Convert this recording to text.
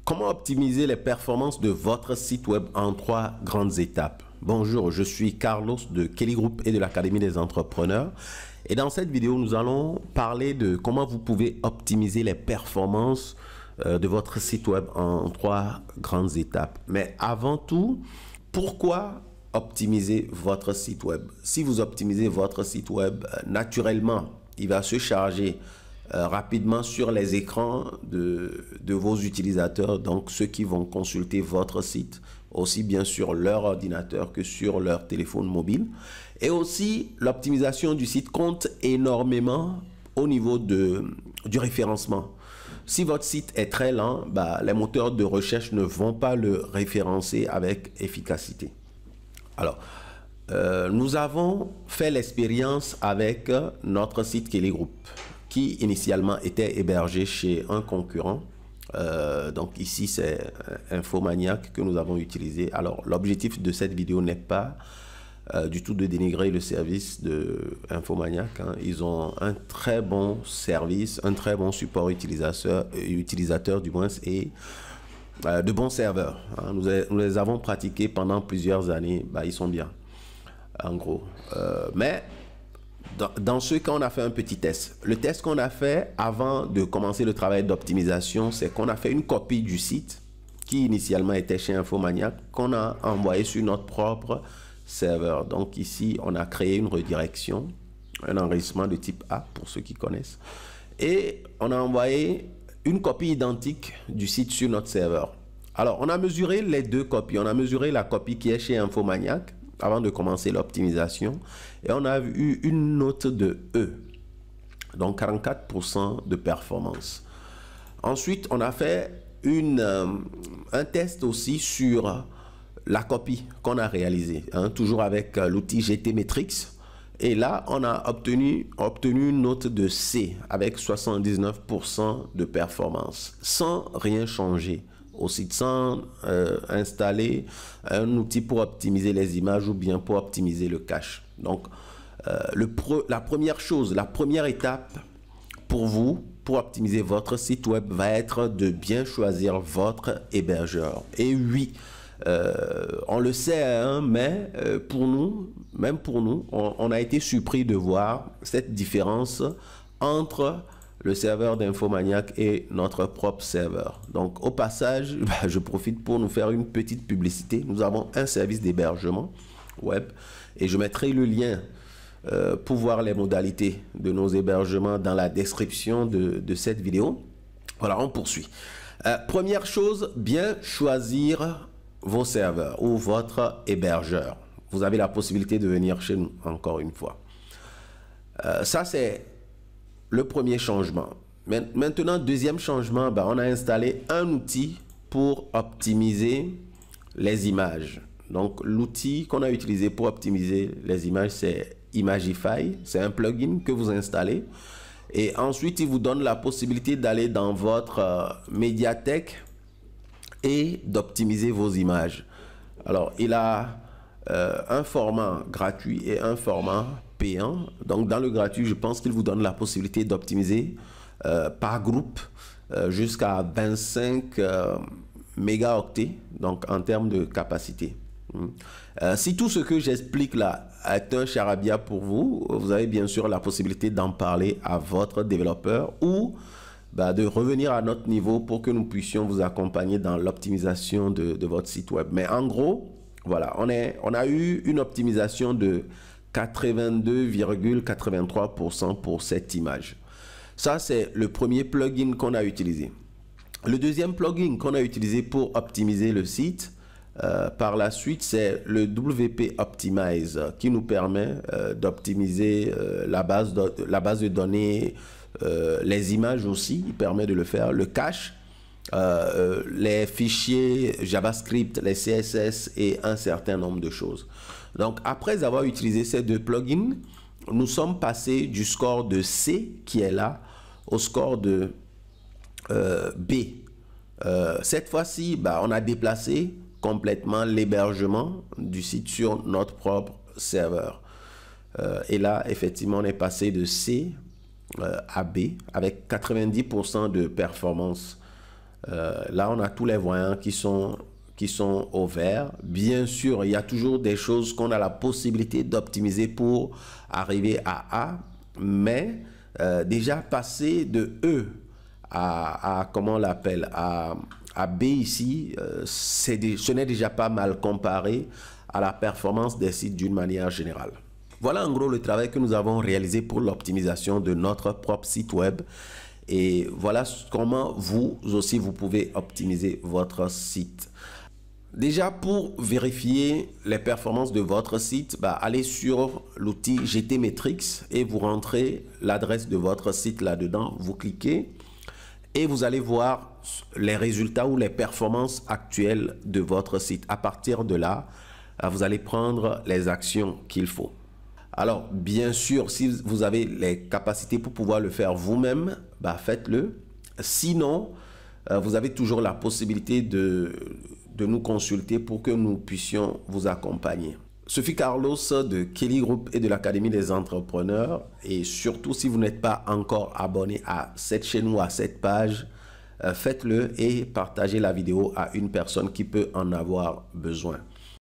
Comment optimiser les performances de votre site web en 3 grandes étapes? Bonjour, je suis Carlos de Kelly Group et de l'Académie des entrepreneurs. Et dans cette vidéo, nous allons parler de comment vous pouvez optimiser les performances de votre site web en 3 grandes étapes. Mais avant tout, pourquoi optimiser votre site web? Si vous optimisez votre site web, naturellement, il va se charger rapidement sur les écrans de vos utilisateurs, donc ceux qui vont consulter votre site, aussi bien sur leur ordinateur que sur leur téléphone mobile. Et aussi, l'optimisation du site compte énormément au niveau du référencement. Si votre site est très lent, les moteurs de recherche ne vont pas le référencer avec efficacité. Alors, nous avons fait l'expérience avec notre site Kelly Group, qui initialement était hébergé chez un concurrent. Donc ici, c'est Infomaniac que nous avons utilisé. Alors, l'objectif de cette vidéo n'est pas du tout de dénigrer le service de Infomaniac. Ils ont un très bon service, un très bon support utilisateur du moins, et de bons serveurs. Nous les avons pratiqués pendant plusieurs années. Ils sont bien, en gros. Mais dans ce cas, on a fait un petit test. Le test qu'on a fait avant de commencer le travail d'optimisation, c'est qu'on a fait une copie du site qui initialement était chez Infomaniac, qu'on a envoyé sur notre propre serveur. Donc ici, on a créé une redirection, un enregistrement de type A pour ceux qui connaissent. Et on a envoyé une copie identique du site sur notre serveur. Alors, on a mesuré les deux copies. On a mesuré la copie qui est chez Infomaniac avant de commencer l'optimisation, et on a eu une note de E, donc 44% de performance. Ensuite, on a fait un test aussi sur la copie qu'on a réalisée, toujours avec l'outil GTmetrix, et là, on a obtenu une note de C avec 79% de performance, sans rien changer au site, sans installer un outil pour optimiser les images ou bien pour optimiser le cache. Donc, la première étape pour vous, pour optimiser votre site web, va être de bien choisir votre hébergeur. Et oui, on le sait, mais même pour nous, on a été surpris de voir cette différence entre le serveur d'Infomaniac et notre propre serveur. Donc, au passage, je profite pour nous faire une petite publicité. Nous avons un service d'hébergement web et je mettrai le lien pour voir les modalités de nos hébergements dans la description de cette vidéo. Voilà, on poursuit. Première chose, bien choisir vos serveurs ou votre hébergeur. Vous avez la possibilité de venir chez nous, encore une fois. Ça, c'est le premier changement. Maintenant, deuxième changement, on a installé un outil pour optimiser les images. Donc, l'outil qu'on a utilisé pour optimiser les images, c'est Imagify. C'est un plugin que vous installez. Et ensuite, il vous donne la possibilité d'aller dans votre médiathèque et d'optimiser vos images. Alors, il a un format gratuit et un format payant. Donc, dans le gratuit, je pense qu'il vous donne la possibilité d'optimiser par groupe jusqu'à 25 mégaoctets, donc en termes de capacité. Si tout ce que j'explique là est un charabia pour vous, vous avez bien sûr la possibilité d'en parler à votre développeur ou de revenir à notre niveau pour que nous puissions vous accompagner dans l'optimisation de votre site web. Mais en gros, voilà, on a eu une optimisation de 82,83% pour cette image. Ça, c'est le premier plugin qu'on a utilisé. Le deuxième plugin qu'on a utilisé pour optimiser le site, par la suite, c'est le WP Optimize qui nous permet d'optimiser la base de données, les images aussi, il permet de le faire, le cache, les fichiers JavaScript, les CSS et un certain nombre de choses. Donc, après avoir utilisé ces deux plugins, nous sommes passés du score de C qui est là au score de B. Cette fois-ci, on a déplacé complètement l'hébergement du site sur notre propre serveur. Et là, effectivement, on est passé de C à B avec 90% de performance Là, on a tous les voyants qui sont au vert. Bien sûr, il y a toujours des choses qu'on a la possibilité d'optimiser pour arriver à A, mais déjà passer de E à comment on l'appelle, à B ici, ce n'est déjà pas mal comparé à la performance des sites d'une manière générale. Voilà en gros le travail que nous avons réalisé pour l'optimisation de notre propre site web. Et voilà comment vous aussi vous pouvez optimiser votre site. Déjà, pour vérifier les performances de votre site, allez sur l'outil GTmetrix et vous rentrez l'adresse de votre site là-dedans. Vous cliquez et vous allez voir les résultats ou les performances actuelles de votre site. À partir de là, vous allez prendre les actions qu'il faut. Alors, bien sûr, si vous avez les capacités pour pouvoir le faire vous-même, faites-le. Sinon, vous avez toujours la possibilité de nous consulter pour que nous puissions vous accompagner. Ce fut Carlos de Kelly Group et de l'Académie des entrepreneurs. Et surtout, si vous n'êtes pas encore abonné à cette chaîne ou à cette page, faites-le et partagez la vidéo à une personne qui peut en avoir besoin.